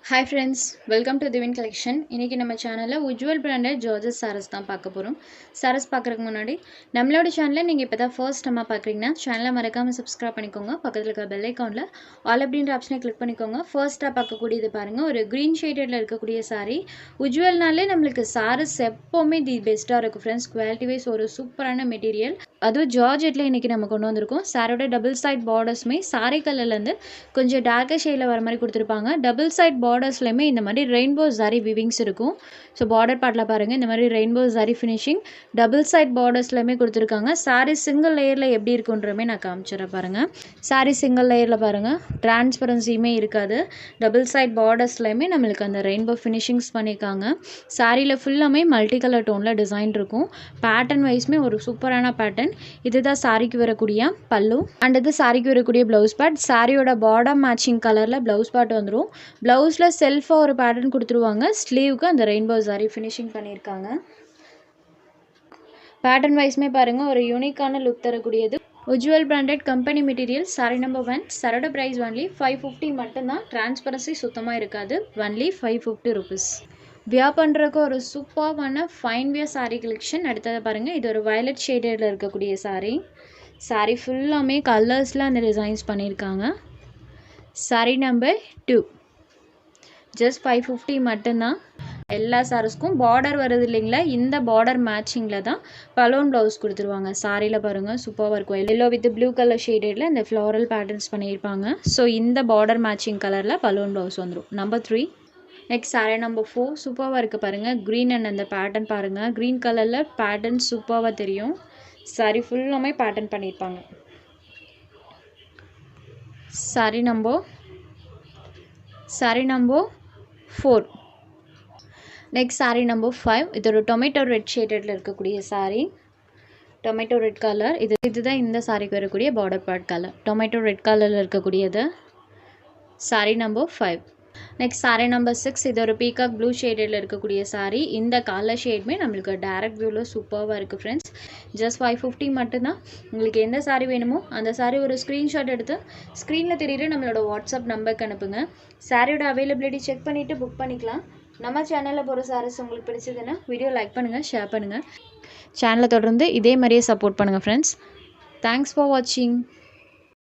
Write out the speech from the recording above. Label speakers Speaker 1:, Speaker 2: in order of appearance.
Speaker 1: Hi friends, welcome to Divine Collection. இன்னைக்கு நம்ம சேனல்ல உஜ்வல் பிராண்டட் ஜார்ஜஸ் சாரீஸ் தான் பார்க்க போறோம். சாரீஸ் பார்க்கறதுக்கு முன்னாடி நம்மளோட சேனலை நீங்க இப்பதான் ஃபர்ஸ்ட் டைமா பார்க்கறீங்கன்னா சேனலை மறக்காம Subscribe பண்ணிக்கோங்க. பக்கத்துல இருக்க பெல் ஐகான்ல ஆல் அப்படிங்கற ஆப்ஷனை கிளிக் பண்ணிக்கோங்க. ஃபர்ஸ்டா பார்க்கக்கூடியது பாருங்க, ஒரு green shadedல இருக்கக்கூடிய saree. உஜ்வல்னாலே நமக்கு சாரீஸ் எப்பவுமே தி பெஸ்டா இருக்கும் फ्रेंड्स. குவாலிட்டி வைஸ் ஒரு சூப்பரான மெட்டீரியல். அதுவும் ஜார்ஜெட்ல இன்னைக்கு நம்ம கொண்டு வந்திருக்கோம். சாரியோட டபுள் சைட் பார்டர்ஸ்மே சாரி கலர்ல இருந்து கொஞ்சம் டார்க்கர் ஷேட்ல வர மாதிரி கொடுத்திருப்பாங்க. டபுள் சைட் பார்டர்ஸ்லயுமே இந்த மாதிரி ரெயின்போ ஜரி வீவிங்ஸ் இருக்கும். ஸோ பார்டர் பார்ட்ல பாருங்க, இந்த மாதிரி rainbow zari finishing double side பார்டர்ஸ்லயுமே கொடுத்துருக்காங்க. சாரி சிங்கிள் லேயர்ல எப்படி இருக்குன்றமே நான் காமிச்சிடறேன் பாருங்க. சாரி சிங்கிள் லேயர்ல பாருங்க, டிரான்ஸ்பரன்சியுமே இருக்காது. டபுள் சைட் பார்டர்ஸ்லயுமே நம்மளுக்கு அந்த ரெயின்போ ஃபினிஷிங்ஸ் பண்ணியிருக்காங்க. சாரியில் ஃபுல்லாமே மல்டி கலர் டோன்ல டிசைன் இருக்கும். பேட்டர்ன் வைஸ்மே ஒரு சூப்பரான பேட்டர்ன். இதுதான் சாரிக்கு வரக்கூடிய பல்லு அண்ட் இது சாரிக்கு வரக்கூடிய பிளவுஸ் பார்ட். சாரியோட பார்டர் மேட்சிங் கலர்ல பிளவுஸ் பார்ட் வந்துடும். பிளவுஸ்ல செல்ஃபா ஒரு பேட்டர்ன் கொடுத்துருவாங்க. ஸ்லீவுக்கு அந்த ரெயின்போ சாரி ஃபினிஷிங் பண்ணியிருக்காங்க. பேட்டர்ன் வைஸ்மே பாருங்க, ஒரு யூனிக்கான லுக் தரக்கூடியது. Ujjwal branded company material. Sorry number 1. சாரோட பிரைஸ் ஒன்லி 550 மட்டும்தான். டிரான்ஸ்பரன்சி சுத்தமாக இருக்காது. Only 550 rupees. வியா பண்ணுறதுக்கு ஒரு சூப்பரான ஃபைன் வியர் சாரீ கலெக்ஷன். அடுத்தது பாருங்கள், இது ஒரு வயலட் ஷேடடில் இருக்கக்கூடிய சாரீ. சாரீ ஃபுல்லாமே கலர்ஸில் அந்த டிசைன்ஸ் பண்ணியிருக்காங்க. சாரீ நம்பர் 2. ஜஸ்ட் 550 மட்டும்தான். எல்லா சாரீஸ்க்கும் பார்டர் வருது இல்லைங்களா, இந்த பார்டர் மேட்சிங்கில் தான் பலூன் ப்ளவுஸ் கொடுத்துருவாங்க. சாரியில் பாருங்கள் சூப்பராக இருக்கும். எல்லோ வித் ப்ளூ கலர் ஷேடடில் இந்த ஃப்ளாரல் பேட்டர்ன்ஸ் பண்ணியிருப்பாங்க. ஸோ இந்த பார்டர் மேட்சிங் கலரில் பலூன் ப்ளவுஸ் வந்துடும். நம்பர் 3. Next sari number 4. சூப்பராக இருக்குது பாருங்கள். க்ரீன் அண்ட் அந்த பேட்டர்ன் பாருங்கள். க்ரீன் கலரில் பேட்டர்ன் சூப்பராக தெரியும். சாரீ ஃபுல்லாமே பேட்டர்ன் பண்ணியிருப்பாங்க. Sari number 4. Next sari number 5. இது ஒரு டொமேட்டோ ரெட் ஷேடடில் இருக்கக்கூடிய சாரீ. Tomato red colour. இதுதான் இந்த சாரீக்கு வரக்கூடிய border part colour. Tomato red கலரில் இருக்கக்கூடியது sari number 5. Next sari number 6. இது ஒரு பீகாக் ப்ளூ ஷேடில் இருக்கக்கூடிய சாரீ. இந்த கலர் ஷேடுமே நம்மளுக்கு டைரக்ட் வியூவில் சூப்பராக இருக்குது ஃப்ரெண்ட்ஸ். ஜஸ்ட் 550 மட்டும்தான். உங்களுக்கு எந்த சாரீ வேணுமோ அந்த சாரீ ஒரு ஸ்க்ரீன்ஷாட் எடுத்து ஸ்க்ரீனில் தெரியுற நம்மளோட வாட்ஸ்அப் நம்பருக்கு அனுப்புங்க. சாரியோட அவைலபிலிட்டி செக் பண்ணிவிட்டு புக் பண்ணிக்கலாம். நம்ம சேனலில் போகிற சாரீஸ் உங்களுக்கு பிடிச்சதுன்னா வீடியோ லைக் பண்ணுங்கள், ஷேர் பண்ணுங்கள். சேனலை தொடர்ந்து இதே மாதிரியே சப்போர்ட் பண்ணுங்கள் ஃப்ரெண்ட்ஸ். தேங்க்ஸ் ஃபார் வாட்சிங்.